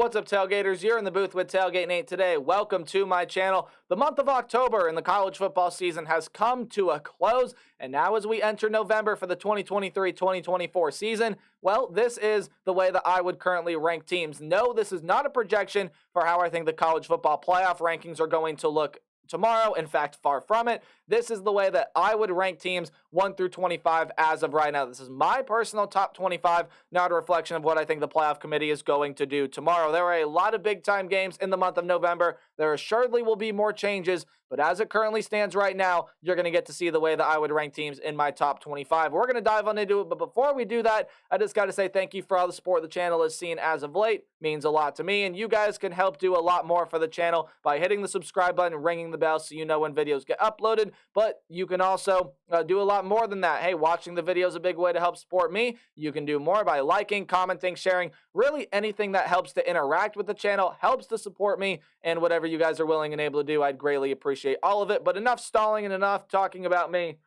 What's up, Tailgaters? You're in the booth with Tailgate Nate today. Welcome to my channel. The month of October and the college football season has come to a close, and now as we enter November for the 2023-2024 season, well, this is the way that I would currently rank teams. No, this is not a projection for how I think the college football playoff rankings are going to look tomorrow. In fact, far from it. This is the way that I would rank teams 1 through 25 as of right now. This is my personal top 25, not a reflection of what I think the playoff committee is going to do tomorrow. There are a lot of big-time games in the month of November. There assuredly will be more changes, but as it currently stands right now, you're going to get to see the way that I would rank teams in my top 25. We're going to dive on into it, but before we do that, I just got to say thank you for all the support the channel has seen as of late. It means a lot to me, and you guys can help do a lot more for the channel by hitting the subscribe button and ringing the bell so you know when videos get uploaded, but you can also do a lot more than that. Hey, watching the video is a big way to help support me. You can do more by liking, commenting, sharing, really anything that helps to interact with the channel, helps to support me, and whatever you guys are willing and able to do, I'd greatly appreciate all of it. But enough stalling and enough talking about me.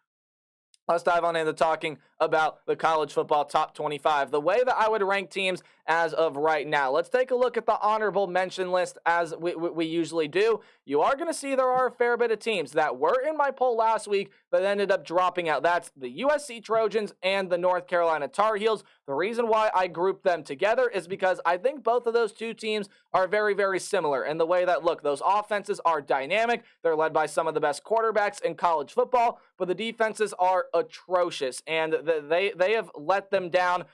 Let's dive on into talking about the college football top 25, the way that I would rank teams as of right now. Let's take a look at the honorable mention list as we usually do. You are going to see there are a fair bit of teams that were in my poll last week that ended up dropping out. That's the USC Trojans and the North Carolina Tar Heels. The reason why I grouped them together is because I think both of those two teams are very, very similar in the way that, look, those offenses are dynamic. They're led by some of the best quarterbacks in college football, but the defenses are atrocious, and they have let them down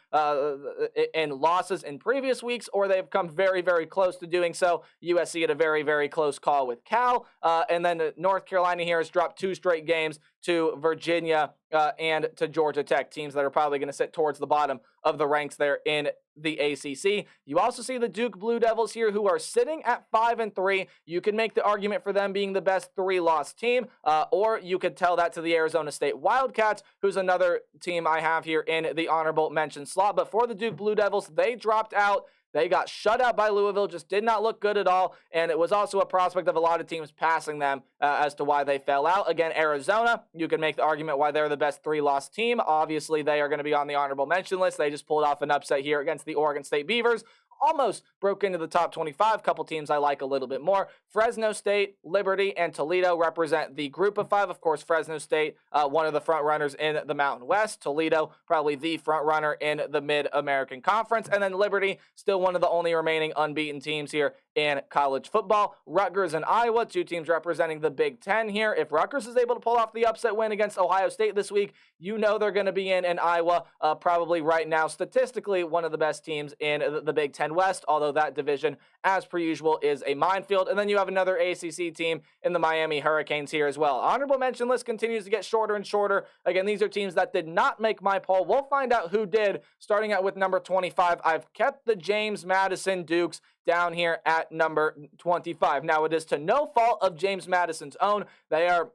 in losses in previous weeks, or they've come very, very close to doing so. USC had a very, very close call with Cal, and then North Carolina here has dropped 2 straight games to Virginia and to Georgia Tech, teams that are probably going to sit towards the bottom of the ranks there in the ACC. You also see the Duke Blue Devils here, who are sitting at 5-3. You can make the argument for them being the best 3-loss team, or you could tell that to the Arizona State Wildcats, who's another team I have here in the honorable mention slot. But for the Duke Blue Devils, they dropped out. They got shut out by Louisville, just did not look good at all, and it was also a prospect of a lot of teams passing them as to why they fell out. Again, Arizona, you can make the argument why they're the best 3-loss team. Obviously, they are going to be on the honorable mention list. They just pulled off an upset here against the Oregon State Beavers. Almost broke into the top 25. Couple teams I like a little bit more. Fresno State, Liberty, and Toledo represent the group of 5. Of course, Fresno State, one of the front runners in the Mountain West. Toledo, probably the front runner in the Mid-American Conference. And then Liberty, still one of the only remaining unbeaten teams here in college football. Rutgers and Iowa, 2 teams representing the Big Ten here. If Rutgers is able to pull off the upset win against Ohio State this week, you know they're going to be in Iowa, probably right now, statistically, one of the best teams in the Big Ten West, although that division, as per usual, is a minefield. And then you have another ACC team in the Miami Hurricanes here as well. Honorable mention list continues to get shorter and shorter. Again, these are teams that did not make my poll. We'll find out who did, starting out with number 25. I've kept the James Madison Dukes down here at number 25. Now, it is to no fault of James Madison's own. They are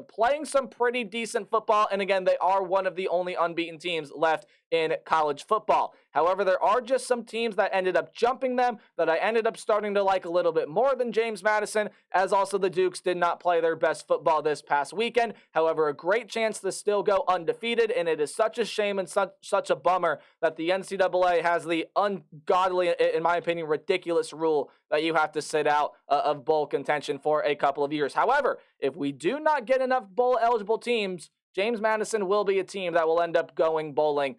playing some pretty decent football, and again, they are one of the only unbeaten teams left in college football. However, there are just some teams that ended up jumping them that I ended up starting to like a little bit more than James Madison, as also the Dukes did not play their best football this past weekend. However, a great chance to still go undefeated, and it is such a shame and such a bummer that the NCAA has the ungodly, in my opinion, ridiculous rule that you have to sit out of bowl contention for a couple of years. However, if we do not get enough bowl-eligible teams, James Madison will be a team that will end up going bowling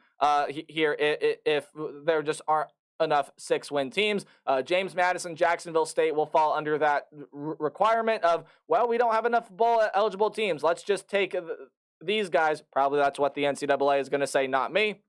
here if there just aren't enough 6-win teams. James Madison, Jacksonville State will fall under that requirement of, well, we don't have enough bowl-eligible teams. Let's just take these guys. Probably that's what the NCAA is going to say, not me.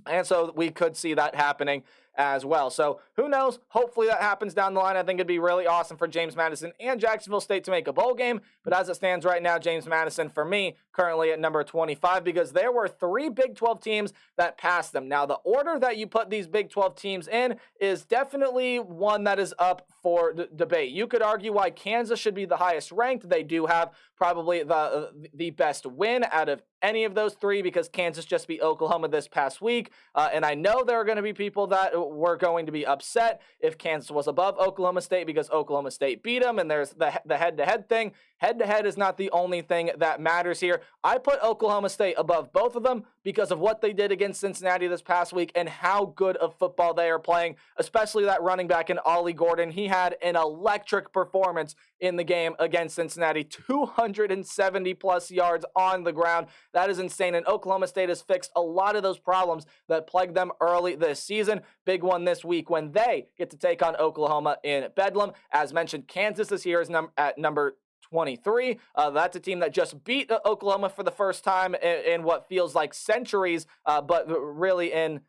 And so we could see that happening as well. So who knows? Hopefully that happens down the line. I think it'd be really awesome for James Madison and Jacksonville State to make a bowl game. But as it stands right now, James Madison, for me, currently at number 25, because there were 3 Big 12 teams that passed them. Now, the order that you put these Big 12 teams in is definitely one that is up for debate. You could argue why Kansas should be the highest ranked. They do have probably the best win out of any of those 3, because Kansas just beat Oklahoma this past week. And I know there are going to be people that were going to be upset if Kansas was above Oklahoma State because Oklahoma State beat them, and there's the head-to-head thing. Head-to-head is not the only thing that matters here. I put Oklahoma State above both of them because of what they did against Cincinnati this past week and how good of football they are playing, especially that running back in Ollie Gordon. He had an electric performance in the game against Cincinnati, 270-plus yards on the ground. That is insane, and Oklahoma State has fixed a lot of those problems that plagued them early this season. Big one this week when they get to take on Oklahoma in Bedlam. As mentioned, Kansas this year is at number 23. That's a team that just beat Oklahoma for the first time in what feels like centuries, but really in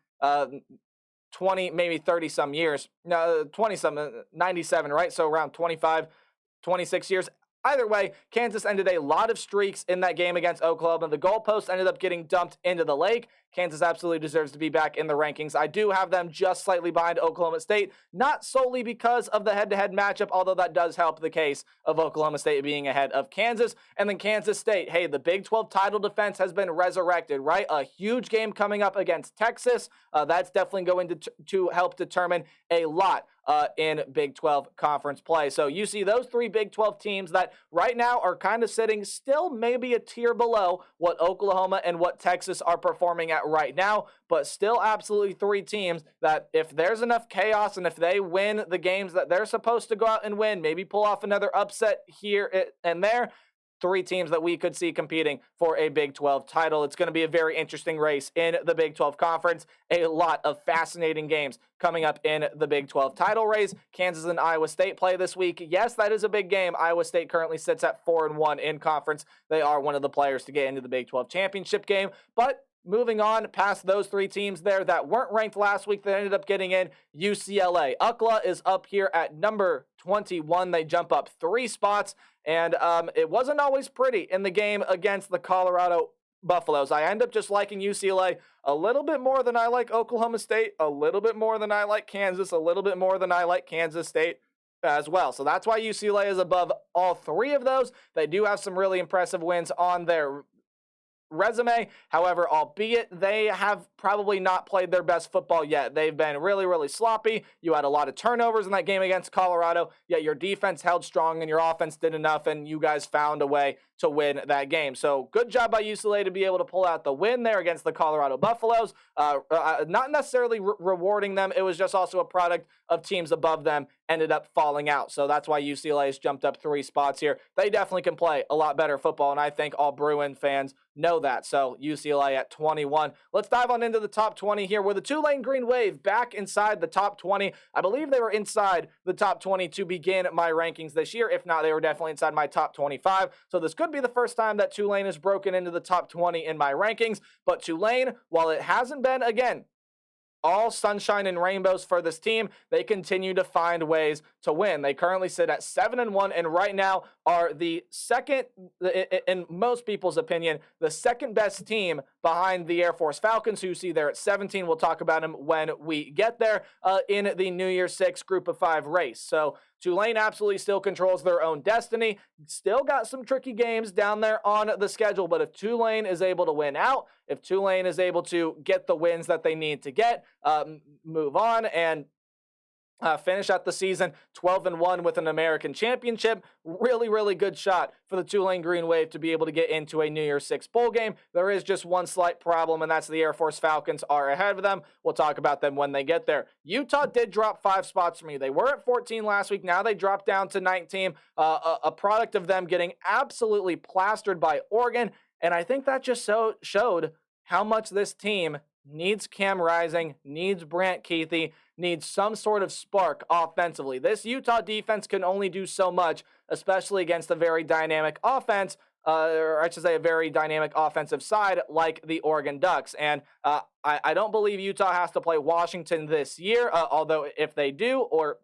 20, maybe 30 some years. No, 20 some, 97, right? So around 25, 26 years. Either way, Kansas ended a lot of streaks in that game against Oklahoma. The goalpost ended up getting dumped into the lake. Kansas absolutely deserves to be back in the rankings. I do have them just slightly behind Oklahoma State, not solely because of the head-to-head matchup, although that does help the case of Oklahoma State being ahead of Kansas. And then Kansas State, hey, the Big 12 title defense has been resurrected, right? A huge game coming up against Texas. That's definitely going to help determine a lot in Big 12 conference play. So you see those three Big 12 teams that right now are kind of sitting still maybe a tier below what Oklahoma and what Texas are performing at right now, but still absolutely three teams that if there's enough chaos and if they win the games that they're supposed to go out and win, maybe pull off another upset here and there, three teams that we could see competing for a Big 12 title. It's going to be a very interesting race in the Big 12 Conference. A lot of fascinating games coming up in the Big 12 title race. Kansas and Iowa State play this week. Yes, that is a big game. Iowa State currently sits at 4-1 in conference. They are one of the players to get into the Big 12 championship game, but moving on past those three teams there that weren't ranked last week that ended up getting in, UCLA. UCLA is up here at number 21. They jump up 3 spots, and it wasn't always pretty in the game against the Colorado Buffaloes. I end up just liking UCLA a little bit more than I like Oklahoma State, a little bit more than I like Kansas, a little bit more than I like Kansas State as well. So that's why UCLA is above all three of those. They do have some really impressive wins on their resume. However, albeit they have probably not played their best football yet. They've been really, really sloppy. You had a lot of turnovers in that game against Colorado, yet your defense held strong and your offense did enough, and you guys found a way to win that game. So good job by UCLA to be able to pull out the win there against the Colorado Buffaloes. Not necessarily rewarding them. It was just also a product of teams above them ended up falling out. So that's why UCLA has jumped up 3 spots here. They definitely can play a lot better football, and I think all Bruin fans know that. So UCLA at 21. Let's dive on into the top 20 here with the Tulane Green Wave back inside the top 20. I believe they were inside the top 20 to begin my rankings this year. If not, they were definitely inside my top 25. So this could be the first time that Tulane has broken into the top 20 in my rankings. But Tulane, while it hasn't been, again, all sunshine and rainbows for this team, they continue to find ways to win. They currently sit at 7-1 and right now are the second, in most people's opinion, the second best team behind the Air Force Falcons, who you see there at 17. We'll talk about them when we get there in the New Year's 6 Group of 5 race. So Tulane absolutely still controls their own destiny. Still got some tricky games down there on the schedule, but if Tulane is able to win out, if Tulane is able to get the wins that they need to get, move on and finish out the season 12-1 with an American championship. Really, really good shot for the Tulane Green Wave to be able to get into a New Year's 6 bowl game. There is just one slight problem, and that's the Air Force Falcons are ahead of them. We'll talk about them when they get there. Utah did drop 5 spots for me. They were at 14 last week. Now they dropped down to 19, a product of them getting absolutely plastered by Oregon, and I think that just showed how much this team needs Cam Rising, needs Brant Keithy, needs some sort of spark offensively. This Utah defense can only do so much, especially against a very dynamic offense, or I should say a very dynamic offensive side like the Oregon Ducks. And I don't believe Utah has to play Washington this year, although if they do, or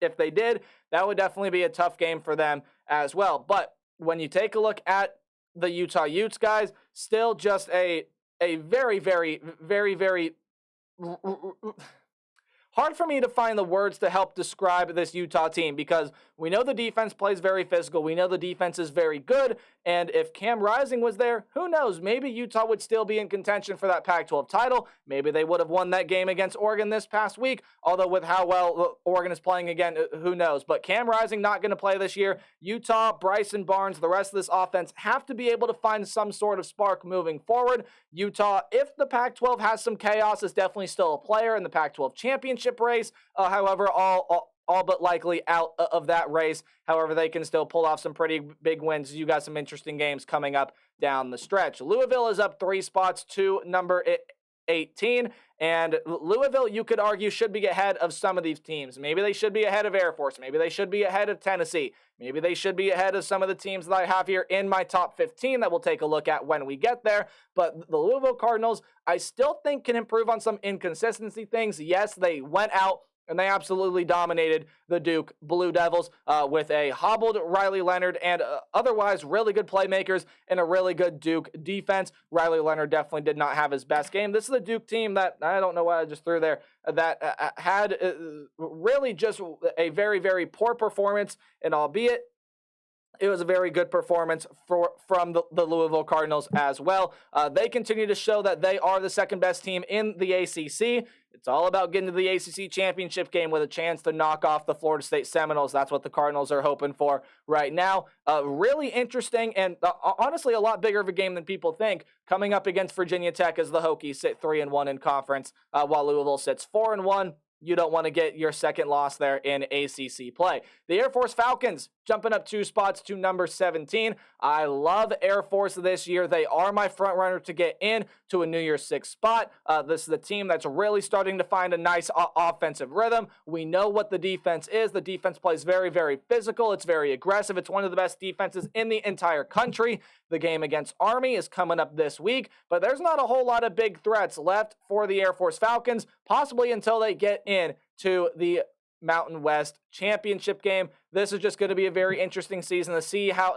if they did, that would definitely be a tough game for them as well. But when you take a look at the Utah Utes, guys, still just a very, very, very, very hard for me to find the words to help describe this Utah team because we know the defense plays very physical. We know the defense is very good. And if Cam Rising was there, who knows? Maybe Utah would still be in contention for that Pac-12 title. Maybe they would have won that game against Oregon this past week. Although with how well Oregon is playing again, who knows? But Cam Rising not going to play this year. Utah, Bryson Barnes, the rest of this offense have to be able to find some sort of spark moving forward. Utah, if the Pac-12 has some chaos, is definitely still a player in the Pac-12 championship race. However, all but likely out of that race. However, they can still pull off some pretty big wins. You got some interesting games coming up down the stretch. Louisville is up 3 spots to number 18. And Louisville, you could argue, should be ahead of some of these teams. Maybe they should be ahead of Air Force. Maybe they should be ahead of Tennessee. Maybe they should be ahead of some of the teams that I have here in my top 15 that we'll take a look at when we get there. But the Louisville Cardinals, I still think can improve on some inconsistency things. Yes, they went out and they absolutely dominated the Duke Blue Devils with a hobbled Riley Leonard and otherwise really good playmakers and a really good Duke defense. Riley Leonard definitely did not have his best game. This is a Duke team that, I don't know why I just threw there, that had really just a very, very poor performance, and albeit it was a very good performance from the Louisville Cardinals as well. They continue to show that they are the second best team in the ACC. It's all about getting to the ACC championship game with a chance to knock off the Florida State Seminoles. That's what the Cardinals are hoping for right now. Really interesting and honestly a lot bigger of a game than people think. Coming up against Virginia Tech as the Hokies sit 3-1 in conference, while Louisville sits 4-1. You don't want to get your second loss there in ACC play. The Air Force Falcons jumping up 2 spots to number 17. I love Air Force this year. They are my front runner to get in to a New Year's 6 spot. This is the team that's really starting to find a nice offensive rhythm. We know what the defense is. The defense plays very, very physical. It's very aggressive. It's one of the best defenses in the entire country. The game against Army is coming up this week, but there's not a whole lot of big threats left for the Air Force Falcons, possibly until they get in to the Mountain West Championship game. This is just going to be a very interesting season to see how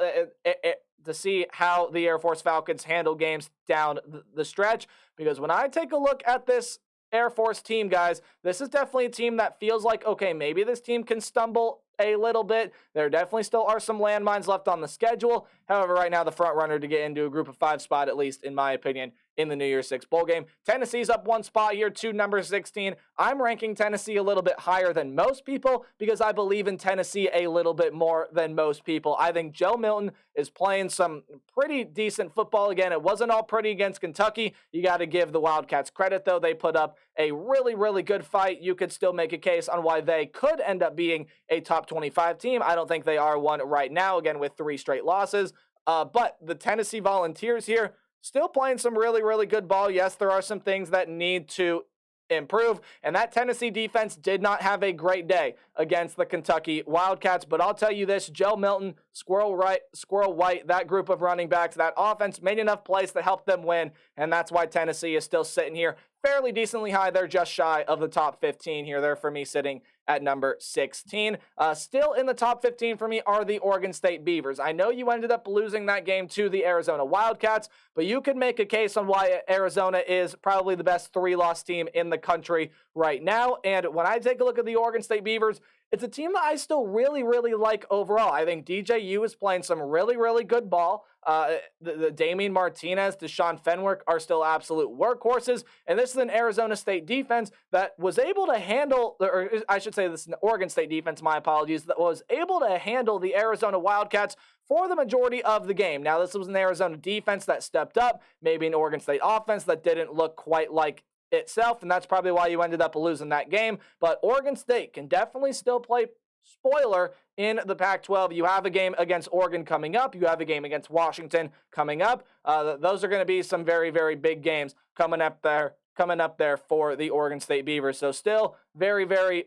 the Air Force Falcons handle games down the stretch, because when I take a look at this Air Force team, guys, this is definitely a team that feels like, okay, maybe this team can stumble a little bit. There definitely still are some landmines left on the schedule. However, right now the front runner to get into a group of 5 spot, at least in my opinion, in the New Year's 6 bowl game. Tennessee's up 1 spot here to number 16. I'm ranking Tennessee a little bit higher than most people because I believe in Tennessee a little bit more than most people. I think Joe Milton is playing some pretty decent football again. It wasn't all pretty against Kentucky. You got to give the Wildcats credit, though. They put up a really, really good fight. You could still make a case on why they could end up being a top 25 team. I don't think they are one right now, again, with 3 straight losses. But the Tennessee Volunteers here, still playing some really, really good ball. Yes, there are some things that need to improve, and that Tennessee defense did not have a great day against the Kentucky Wildcats, but I'll tell you this, Joe Milton, Squirrel White, that group of running backs, that offense made enough plays to help them win, and that's why Tennessee is still sitting here fairly decently high. They're just shy of the top 15 here. They're for me sitting at number 16. Still in the top 15 for me are the Oregon State Beavers. I know you ended up losing that game to the Arizona Wildcats, but you could make a case on why Arizona is probably the best 3-loss team in the country right now. And when I take a look at the Oregon State Beavers, it's a team that I still really, really like overall. I think DJU is playing some really, really good ball. The Damien Martinez, Deshaun Fenwick are still absolute workhorses. And this is an Arizona State defense that was able to handle, or I should say this is an Oregon State defense, my apologies, that was able to handle the Arizona Wildcats for the majority of the game. Now, this was an Arizona defense that stepped up, maybe an Oregon State offense that didn't look quite like itself, and that's probably why you ended up losing that game. But Oregon State can definitely still play spoiler in the Pac-12. You have a game against Oregon coming up. You have a game against Washington coming up. Those are going to be some very, very big games coming up there for the Oregon State Beavers. So still very, very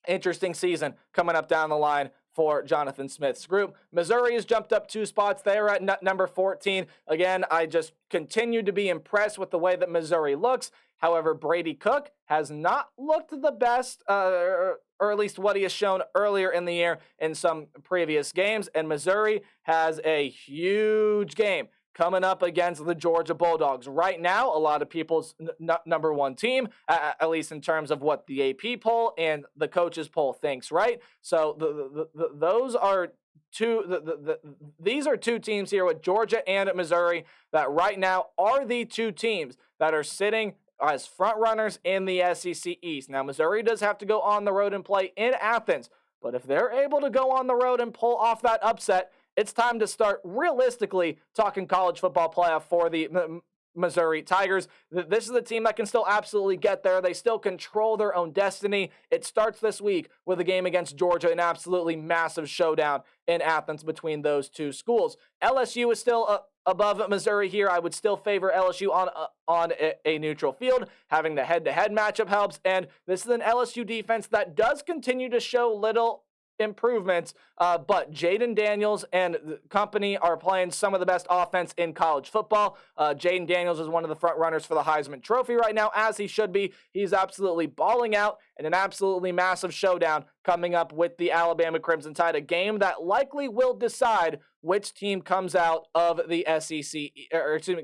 interesting season coming up down the line for Jonathan Smith's group. Missouri has jumped up 2 spots. They are at number 14. Again, I just continue to be impressed with the way that Missouri looks. However, Brady Cook has not looked the best, or at least what he has shown earlier in the year in some previous games. And Missouri has a huge game coming up against the Georgia Bulldogs. Right now, a lot of people's number one team, at least in terms of what the AP poll and the coaches poll thinks, right? So those are these are two teams here with Georgia and Missouri that right now are the two teams that are sitting as front runners in the SEC East. Now, Missouri does have to go on the road and play in Athens, but if they're able to go on the road and pull off that upset, it's time to start realistically talking college football playoff for the Missouri Tigers. This is a team that can still absolutely get there. They still control their own destiny. It starts this week with a game against Georgia, an absolutely massive showdown in Athens between those two schools. LSU is still above Missouri here. I would still favor LSU on a neutral field. Having the head-to-head matchup helps, and this is an LSU defense that does continue to show little improvements, but Jaden Daniels and company are playing some of the best offense in college football. Jaden Daniels is one of the front runners for the Heisman Trophy right now, as he should be. He's absolutely balling out in an absolutely massive showdown coming up with the Alabama Crimson Tide, a game that likely will decide which team comes out of the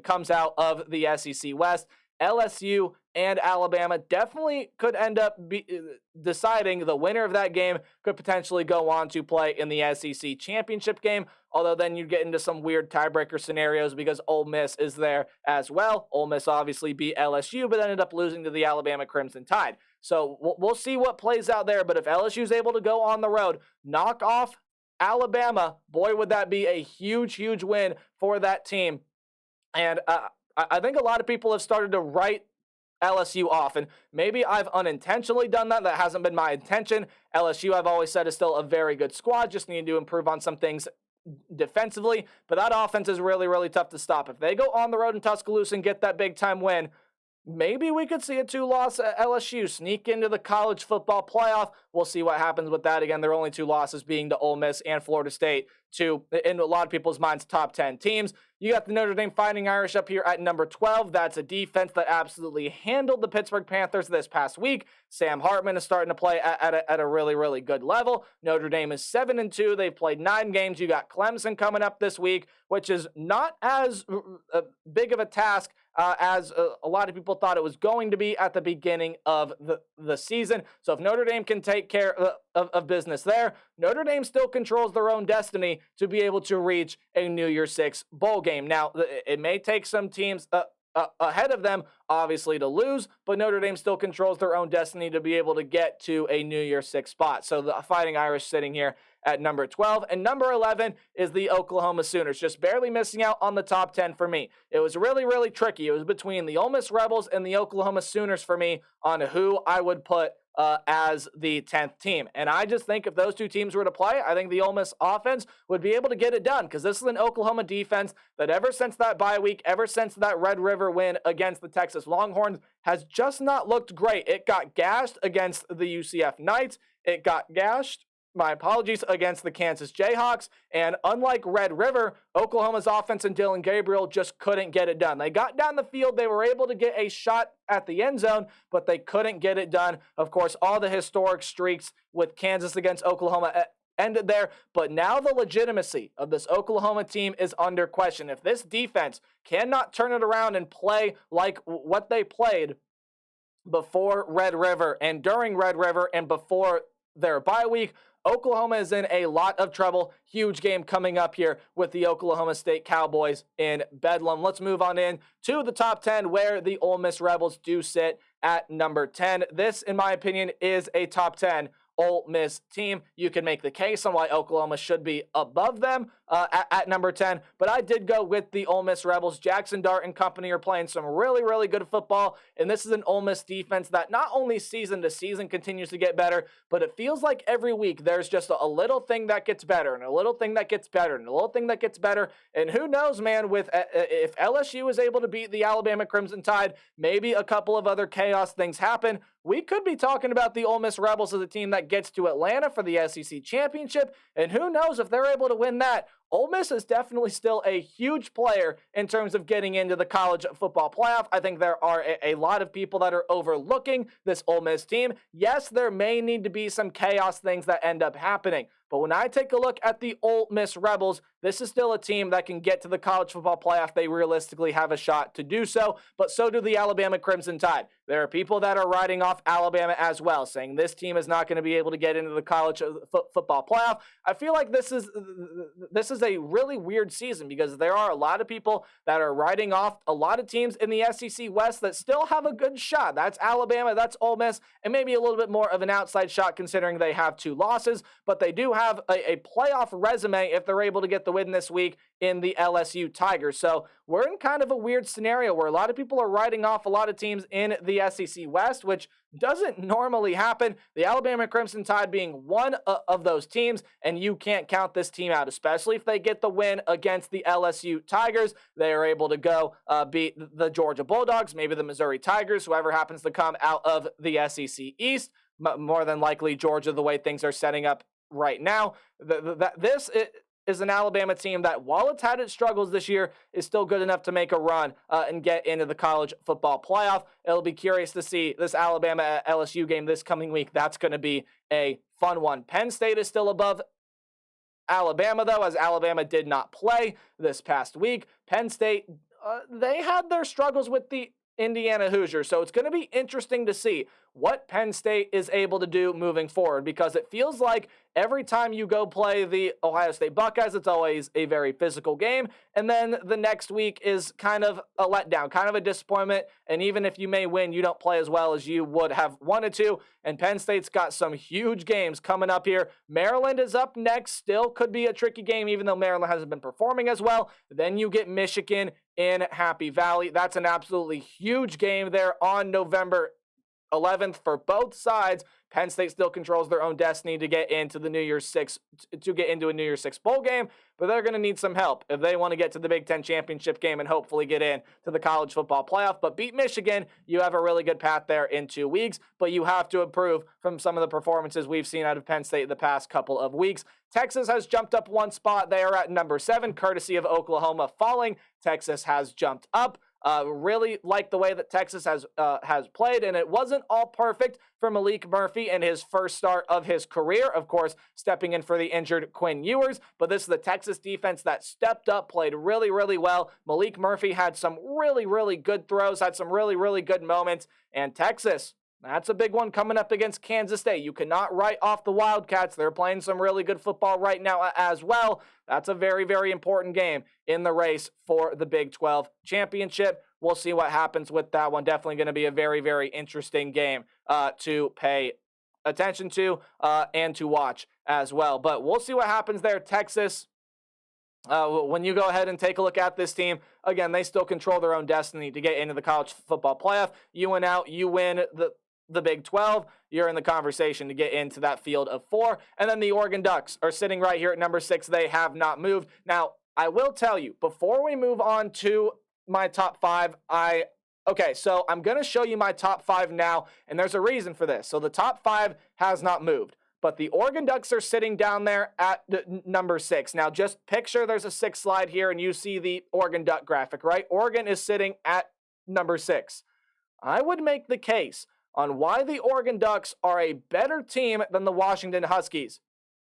comes out of the SEC West. LSU and Alabama definitely could end up deciding the winner of that game could potentially go on to play in the SEC championship game, although then you get into some weird tiebreaker scenarios because Ole Miss is there as well. Ole Miss obviously beat LSU, but ended up losing to the Alabama Crimson Tide. So we'll see what plays out there, but if LSU is able to go on the road, knock off Alabama, boy, would that be a huge, huge win for that team. And I think a lot of people have started to write LSU off, and maybe I've unintentionally done that. That hasn't been my intention. LSU, I've always said, is still a very good squad, just need to improve on some things defensively, but that offense is really, really tough to stop. If they go on the road in Tuscaloosa and get that big-time win, maybe we could see a 2-loss LSU sneak into the college football playoff. We'll see what happens with that. Again, their only 2 losses being to Ole Miss and Florida State, to, in a lot of people's minds, top 10 teams. You got the Notre Dame Fighting Irish up here at number 12. That's a defense that absolutely handled the Pittsburgh Panthers this past week. Sam Hartman is starting to play at a really, really good level. Notre Dame is 7-2. They've played 9 games. You got Clemson coming up this week, which is not as big of a task as a lot of people thought it was going to be at the beginning of the season. So if Notre Dame can take care of business there, Notre Dame still controls their own destiny to be able to reach a New Year's Six bowl game. Now, it may take some teams ahead of them, obviously, to lose, but Notre Dame still controls their own destiny to be able to get to a New Year's Six spot. So the Fighting Irish sitting here at number 12. And number 11 is the Oklahoma Sooners, just barely missing out on the top 10 for me. It was really, really tricky. It was between the Ole Miss Rebels and the Oklahoma Sooners for me on who I would put as the 10th team. And I just think if those two teams were to play, I think the Ole Miss offense would be able to get it done, because this is an Oklahoma defense that ever since that bye week, ever since that Red River win against the Texas Longhorns, has just not looked great. It got gashed against the UCF Knights. It got gashed, my apologies, against the Kansas Jayhawks. And unlike Red River, Oklahoma's offense and Dylan Gabriel just couldn't get it done. They got down the field. They were able to get a shot at the end zone, but they couldn't get it done. Of course, all the historic streaks with Kansas against Oklahoma ended there. But now the legitimacy of this Oklahoma team is under question. If this defense cannot turn it around and play like what they played before Red River and during Red River and before their bye week, Oklahoma is in a lot of trouble. Huge game coming up here with the Oklahoma State Cowboys in Bedlam. Let's move on in to the top 10, where the Ole Miss Rebels do sit at number 10. This, in my opinion, is a top 10 Ole Miss team. You can make the case on why Oklahoma should be above them at number 10, but I did go with the Ole Miss Rebels. Jackson Dart and company are playing some really, really good football, and this is an Ole Miss defense that not only season to season continues to get better, but it feels like every week there's just a little thing that gets better, and a little thing that gets better, and a little thing that gets better, and who knows, man, with if LSU is able to beat the Alabama Crimson Tide, maybe a couple of other chaos things happen, we could be talking about the Ole Miss Rebels as a team that gets to Atlanta for the SEC championship, and who knows if they're able to win that, Ole Miss is definitely still a huge player in terms of getting into the college football playoff. I think there are a lot of people that are overlooking this Ole Miss team. Yes, there may need to be some chaos things that end up happening. But when I take a look at the Ole Miss Rebels, this is still a team that can get to the college football playoff. They realistically have a shot to do so, but so do the Alabama Crimson Tide. There are people that are writing off Alabama as well, saying this team is not going to be able to get into the college football playoff. I feel like this is a really weird season because there are a lot of people that are writing off a lot of teams in the SEC West that still have a good shot. That's Alabama, that's Ole Miss, and maybe a little bit more of an outside shot considering they have 2 losses, but they do have a playoff resume if they're able to get the win this week in the LSU Tigers. So we're in kind of a weird scenario where a lot of people are writing off a lot of teams in the SEC West, which doesn't normally happen. The Alabama Crimson Tide being one of those teams, and you can't count this team out, especially if they get the win against the LSU Tigers. They are able to go beat the Georgia Bulldogs, maybe the Missouri Tigers, whoever happens to come out of the SEC East. More than likely Georgia, the way things are setting up right now. This is an Alabama team that, while it's had its struggles this year, is still good enough to make a run and get into the college football playoff. It'll be curious to see this Alabama-LSU game this coming week. That's going to be a fun one. Penn State is still above Alabama, though, as Alabama did not play this past week. Penn State, they had their struggles with the Indiana Hoosiers, so it's going to be interesting to see what Penn State is able to do moving forward, because it feels like every time you go play the Ohio State Buckeyes, it's always a very physical game, and then the next week is kind of a letdown, kind of a disappointment, and even if you may win, you don't play as well as you would have wanted to, and Penn State's got some huge games coming up here. Maryland is up next, still could be a tricky game, even though Maryland hasn't been performing as well. Then you get Michigan in Happy Valley. That's an absolutely huge game there on November 11th for both sides. Penn State still controls their own destiny to get into the New Year's Six bowl game, but they're going to need some help if they want to get to the Big Ten championship game and hopefully get in to the college football playoff. But beat Michigan, you have a really good path there in 2 weeks, but you have to improve from some of the performances we've seen out of Penn State the past couple of weeks. Texas has jumped up 1 spot. They are at number 7, courtesy of Oklahoma falling. Texas has jumped up. Really like the way that Texas has played, and it wasn't all perfect for Malik Murphy in his first start of his career, of course, stepping in for the injured Quinn Ewers, but this is the Texas defense that stepped up, played really, really well. Malik Murphy had some really, really good throws, had some really, really good moments, and Texas, that's a big one coming up against Kansas State. You cannot write off the Wildcats. They're playing some really good football right now as well. That's a very, very important game in the race for the Big 12 championship. We'll see what happens with that one. Definitely going to be a very, very interesting game to pay attention to and to watch as well. But we'll see what happens there. Texas, when you go ahead and take a look at this team, again, they still control their own destiny to get into the college football playoff. You win out, you win the Big 12, you're in the conversation to get into that field of 4. And then the Oregon Ducks are sitting right here at number 6. They have not moved. Now, I will tell you, before we move on to my top 5, so I'm going to show you my top 5 now, and there's a reason for this. So the top 5 has not moved, but the Oregon Ducks are sitting down there at number 6. Now, just picture there's a 6 slide here, and you see the Oregon Duck graphic, right? Oregon is sitting at number 6. I would make the case on why the Oregon Ducks are a better team than the Washington Huskies.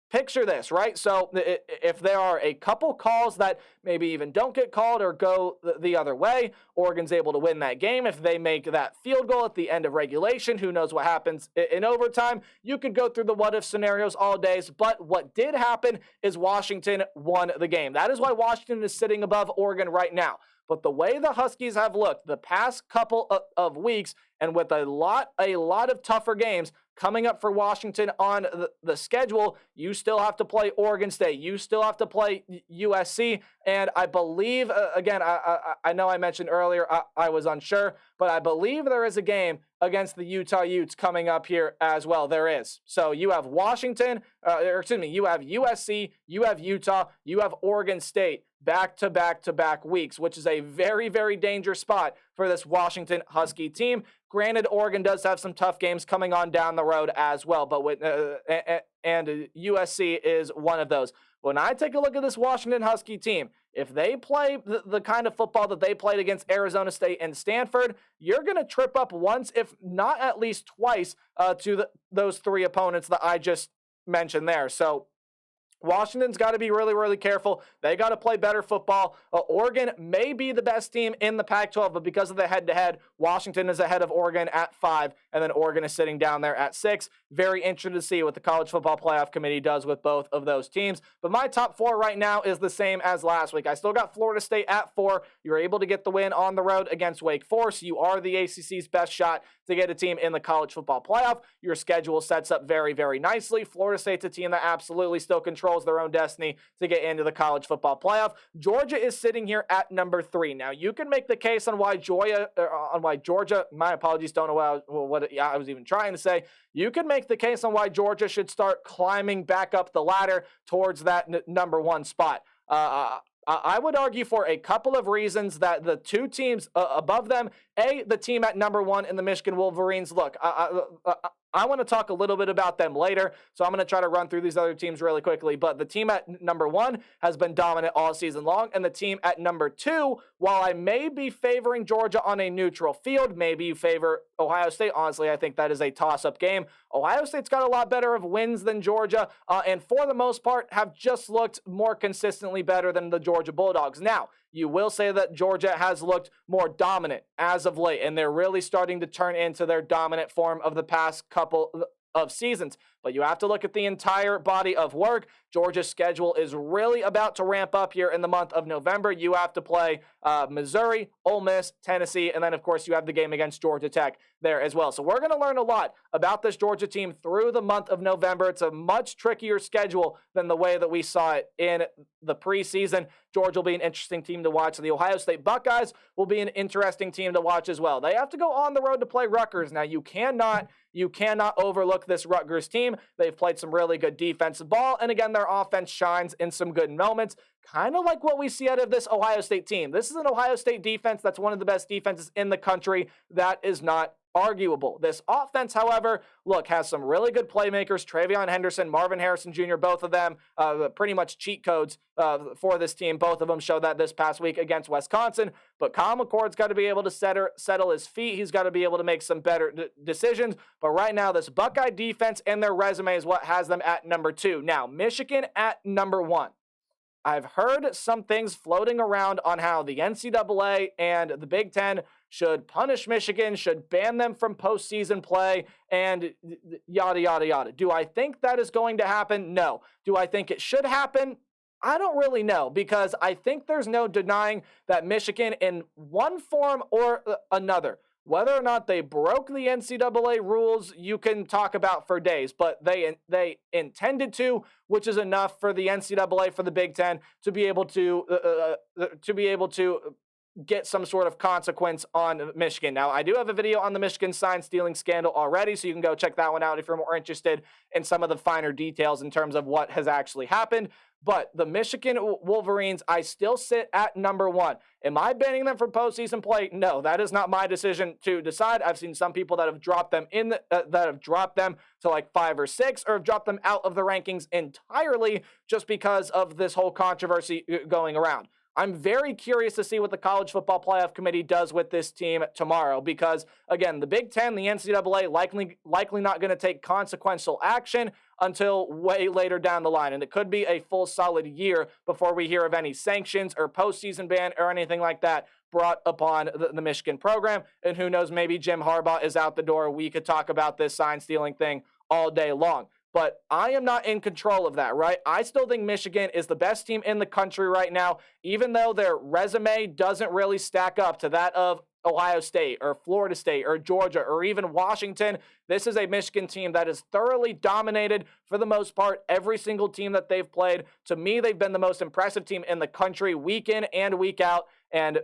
Picture this, right? So if there are a couple calls that maybe even don't get called or go the other way, Oregon's able to win that game. If they make that field goal at the end of regulation, who knows what happens in overtime? You could go through the what-if scenarios all days, but what did happen is Washington won the game. That is why Washington is sitting above Oregon right now. But the way the Huskies have looked the past couple of weeks, and with a lot of tougher games coming up for Washington on the schedule, you still have to play Oregon State. You still have to play USC. And I believe, again, I know I mentioned earlier I was unsure, but I believe there is a game against the Utah Utes coming up here as well. There is. So you have Washington, you have USC, you have Utah, you have Oregon State back-to-back-to-back weeks, which is a very, very dangerous spot for this Washington Husky team. Granted, Oregon does have some tough games coming on down the road as well, but and USC is one of those. When I take a look at this Washington Husky team, if they play the kind of football that they played against Arizona State and Stanford, you're going to trip up once, if not at least twice, to those three opponents that I just mentioned there. So Washington's got to be really, really careful. They got to play better football. Oregon may be the best team in the Pac-12, but because of the head-to-head, Washington is ahead of Oregon at 5, and then Oregon is sitting down there at 6. Very interested to see what the College Football Playoff Committee does with both of those teams. But my top 4 right now is the same as last week. I still got Florida State at 4. You're able to get the win on the road against Wake Forest. You are the ACC's best shot to get a team in the College Football Playoff. Your schedule sets up very, very nicely. Florida State's a team that absolutely still controls their own destiny to get into the College Football Playoff. Georgia is sitting here at number 3. Now, you can make the case on why Georgia, my apologies, don't know what I was even trying to say. You can make the case on why Georgia should start climbing back up the ladder towards that number 1 spot. I would argue for a couple of reasons that the two teams above them, the team at number 1 in the Michigan Wolverines, look, I want to talk a little bit about them later, so I'm going to try to run through these other teams really quickly. But the team at number 1 has been dominant all season long, and the team at number 2, while I may be favoring Georgia on a neutral field, maybe you favor Ohio State. Honestly, I think that is a toss-up game. Ohio State's got a lot better of wins than Georgia, and for the most part have just looked more consistently better than the Georgia Bulldogs. Now, you will say that Georgia has looked more dominant as of late, and they're really starting to turn into their dominant form of the past couple of seasons. But you have to look at the entire body of work. Georgia's schedule is really about to ramp up here in the month of November. You have to play Missouri, Ole Miss, Tennessee, and then, of course, you have the game against Georgia Tech there as well. So we're going to learn a lot about this Georgia team through the month of November. It's a much trickier schedule than the way that we saw it in the preseason. Georgia will be an interesting team to watch. The Ohio State Buckeyes will be an interesting team to watch as well. They have to go on the road to play Rutgers. Now, you cannot overlook this Rutgers team. They've played some really good defensive ball, and again, their offense shines in some good moments, kind of like what we see out of this Ohio State team. This is an Ohio State defense that's one of the best defenses in the country. That is not arguable. This offense, however, look, has some really good playmakers. Travion Henderson, Marvin Harrison Jr., both of them pretty much cheat codes for this team. Both of them showed that this past week against Wisconsin. But Kyle McCord's got to be able to settle his feet. He's got to be able to make some better decisions. But right now, this Buckeye defense and their resume is what has them at number 2. Now, Michigan at number 1. I've heard some things floating around on how the NCAA and the Big Ten should punish Michigan, should ban them from postseason play, and yada, yada, yada. Do I think that is going to happen? No. Do I think it should happen? I don't really know, because I think there's no denying that Michigan, in one form or another, whether or not they broke the NCAA rules, you can talk about for days, but they intended to, which is enough for the NCAA, for the Big Ten, to be able to get some sort of consequence on Michigan. Now, I do have a video on the Michigan sign stealing scandal already, so you can go check that one out if you're more interested in some of the finer details in terms of what has actually happened. But the Michigan Wolverines, I still sit at number 1. Am I banning them from postseason play? No, that is not my decision to decide. I've seen some people that have dropped them to like 5 or 6, or have dropped them out of the rankings entirely just because of this whole controversy going around. I'm very curious to see what the College Football Playoff Committee does with this team tomorrow, because, again, the Big Ten, the NCAA, likely not going to take consequential action until way later down the line. And it could be a full solid year before we hear of any sanctions or postseason ban or anything like that brought upon the Michigan program. And who knows, maybe Jim Harbaugh is out the door. We could talk about this sign stealing thing all day long. But I am not in control of that, right? I still think Michigan is the best team in the country right now, even though their resume doesn't really stack up to that of Ohio State or Florida State or Georgia or even Washington. This is a Michigan team that is thoroughly dominated, for the most part, every single team that they've played. To me, they've been the most impressive team in the country week in and week out. And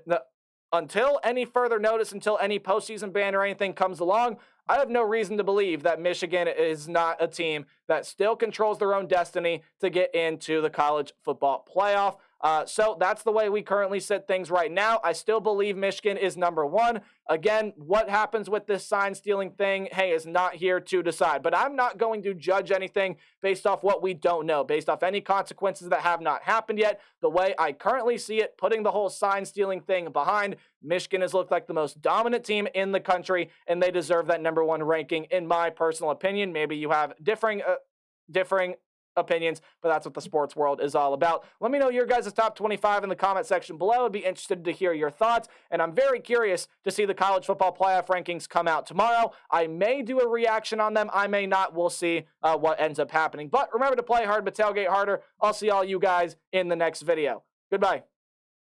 until any further notice, until any postseason ban or anything comes along, I have no reason to believe that Michigan is not a team that still controls their own destiny to get into the college football playoff. So that's the way we currently sit things right now. I still believe Michigan is number one. Again, what happens with this sign stealing thing, hey, is not here to decide. But I'm not going to judge anything based off what we don't know, based off any consequences that have not happened yet. The way I currently see it, putting the whole sign stealing thing behind, Michigan has looked like the most dominant team in the country, and they deserve that number one ranking, in my personal opinion. Maybe you have differing opinions, but that's what the sports world is all about. Let me know your guys' top 25 in the comment section below. I'd be interested to hear your thoughts, and I'm very curious to see the college football playoff rankings come out tomorrow. I may do a reaction on them. I may not. We'll see what ends up happening. But remember to play hard, but tailgate harder. I'll see all you guys in the next video. Goodbye.